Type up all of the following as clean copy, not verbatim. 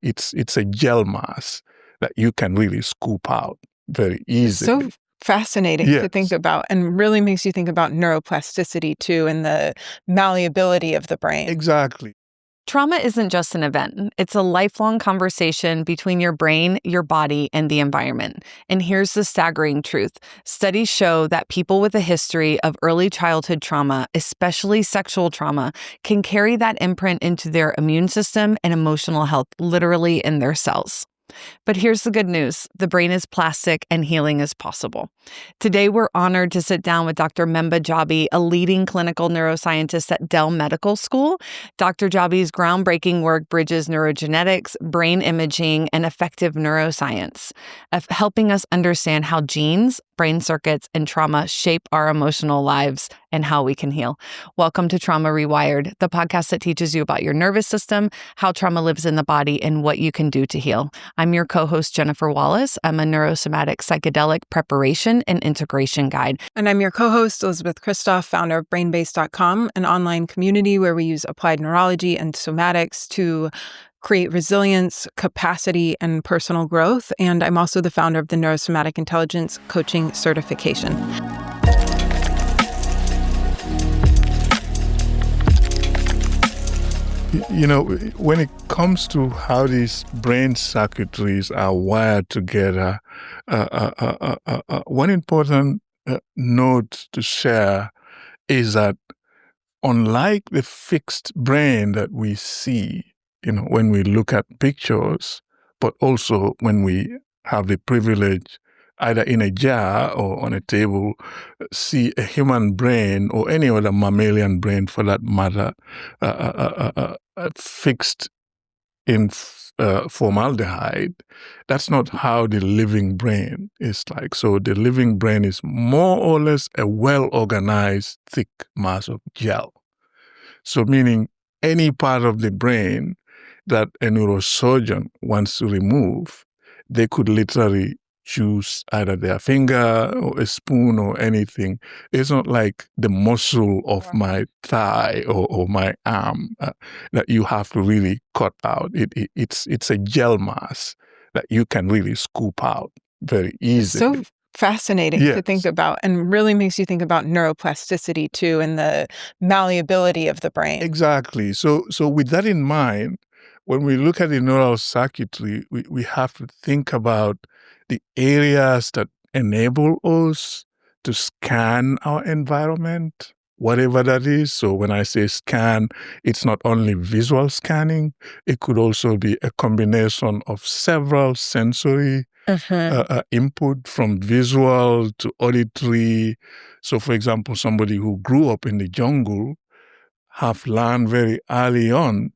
it's a gel mass that you can really scoop out very easily. So fascinating to think about, and really makes you think about neuroplasticity too, and the malleability of the brain. Exactly. Trauma isn't just an event. It's a lifelong conversation between your brain, your body, and the environment. And here's the staggering truth. Studies show that people with a history of early childhood trauma, especially sexual trauma, can carry that imprint into their immune system and emotional health, literally in their cells. But here's the good news. The brain is plastic and healing is possible. Today, we're honored to sit down with Dr. Mbemba Jabbi, a leading clinical neuroscientist at Dell Medical School. Dr. Jabbi's groundbreaking work bridges neurogenetics, brain imaging, and effective neuroscience, helping us understand how genes, brain circuits, and trauma shape our emotional lives and how we can heal. Welcome to Trauma Rewired, the podcast that teaches you about your nervous system, how trauma lives in the body, and what you can do to heal. I'm your co-host, Jennifer Wallace. I'm a neurosomatic psychedelic preparation and integration guide. And I'm your co-host, Elizabeth Kristoff, founder of BrainBase.com, an online community where we use applied neurology and somatics to create resilience, capacity, and personal growth. And I'm also the founder of the Neurosomatic Intelligence Coaching Certification. You know, when it comes to how these brain circuitries are wired together, one important note to share is that unlike the fixed brain that we see, when we look at pictures, but also when we have the privilege, either in a jar or on a table, see a human brain or any other mammalian brain for that matter, fixed in formaldehyde. That's not how the living brain is like. So the living brain is more or less a well-organized, thick mass of gel. So meaning any part of the brain that a neurosurgeon wants to remove, they could literally choose either their finger or a spoon or anything. It's not like the muscle of my thigh or my arm that you have to really cut out. It's a gel mass that you can really scoop out very easily. So fascinating to think about, and really makes you think about neuroplasticity too, and the malleability of the brain. Exactly. So with that in mind, when we look at the neural circuitry, we have to think about the areas that enable us to scan our environment, whatever that is. So when I say scan, it's not only visual scanning, it could also be a combination of several sensory input, from visual to auditory. So for example, somebody who grew up in the jungle have learned very early on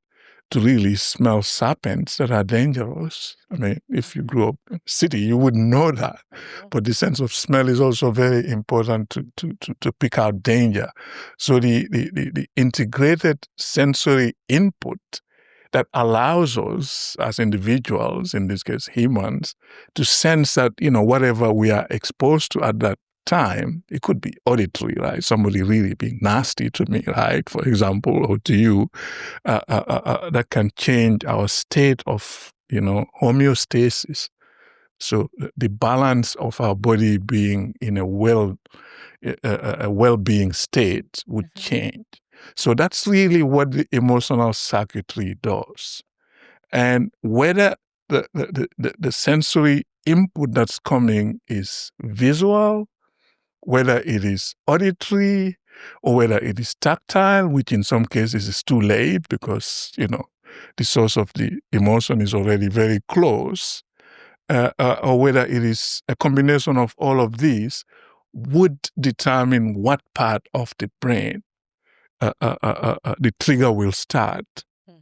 to really smell serpents that are dangerous. I mean, if you grew up in a city, you wouldn't know that. But the sense of smell is also very important to pick out danger. So the integrated sensory input that allows us as individuals, in this case humans, to sense that, whatever we are exposed to at that time, it could be auditory, right? Somebody really being nasty to me, right? For example, or to you, that can change our state of, homeostasis. So the balance of our body being in a well-being state would change. So that's really what the emotional circuitry does. And whether the sensory input that's coming is visual, whether it is auditory, or whether it is tactile, which in some cases is too late because, the source of the emotion is already very close, or whether it is a combination of all of these, would determine what part of the brain the trigger will start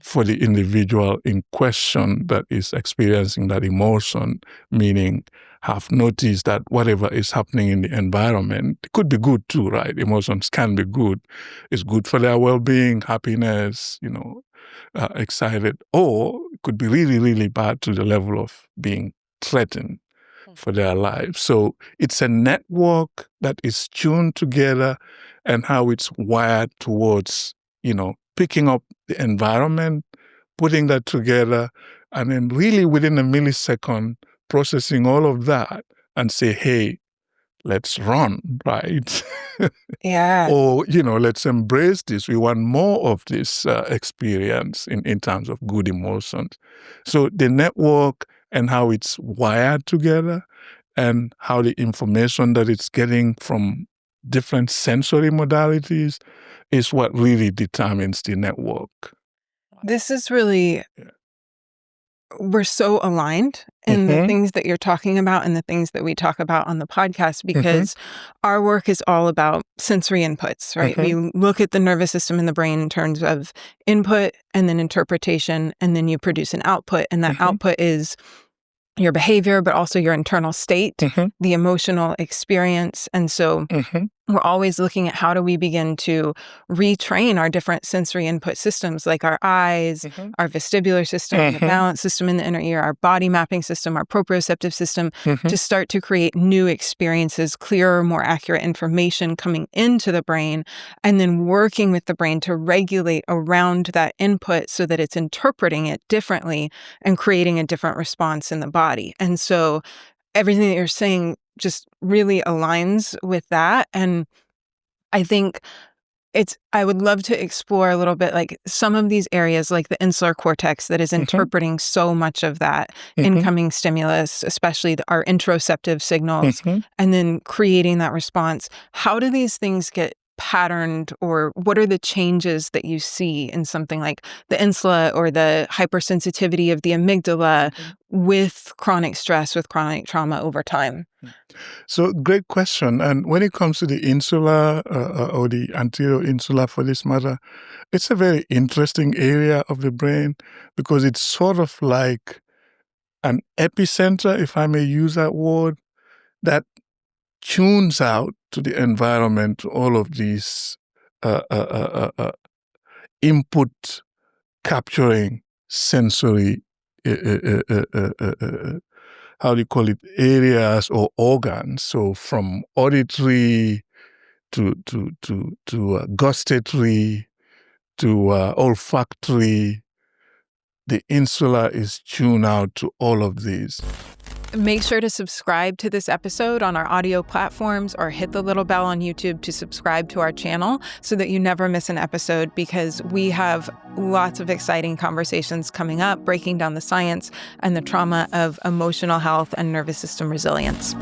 for the individual in question that is experiencing that emotion, meaning have noticed that whatever is happening in the environment, it could be good too, right? Emotions can be good. It's good for their well-being, happiness, excited, or it could be really, really bad to the level of being threatened for their lives. So it's a network that is tuned together, and how it's wired towards, picking up the environment, putting that together, and then really within a millisecond processing all of that and say, hey, let's run, right? Yeah. Or, let's embrace this. We want more of this experience in terms of good emotions. So the network and how it's wired together and how the information that it's getting from different sensory modalities is what really determines the network. This is really, we're so aligned in the things that you're talking about and the things that we talk about on the podcast, because our work is all about sensory inputs, right? We look at the nervous system in the brain in terms of input and then interpretation, and then you produce an output. And that output is your behavior, but also your internal state, the emotional experience. And so we're always looking at how do we begin to retrain our different sensory input systems, like our eyes, our vestibular system, the balance system in the inner ear, our body mapping system, our proprioceptive system, to start to create new experiences, clearer, more accurate information coming into the brain, and then working with the brain to regulate around that input so that it's interpreting it differently and creating a different response in the body. And so everything that you're saying just really aligns with that. And I think I would love to explore a little bit like some of these areas, like the insular cortex that is interpreting so much of that incoming stimulus, especially our interoceptive signals, and then creating that response. How do these things get patterned, or what are the changes that you see in something like the insula or the hypersensitivity of the amygdala with chronic stress, with chronic trauma over time? So great question. And when it comes to the insula or the anterior insula for this matter, it's a very interesting area of the brain because it's sort of like an epicenter, if I may use that word, that tunes out to the environment all of these input capturing sensory how do you call it, areas or organs. So from auditory to gustatory to olfactory, the insula is tuned out to all of these. Make sure to subscribe to this episode on our audio platforms or hit the little bell on YouTube to subscribe to our channel so that you never miss an episode, because we have lots of exciting conversations coming up, breaking down the science and the trauma of emotional health and nervous system resilience.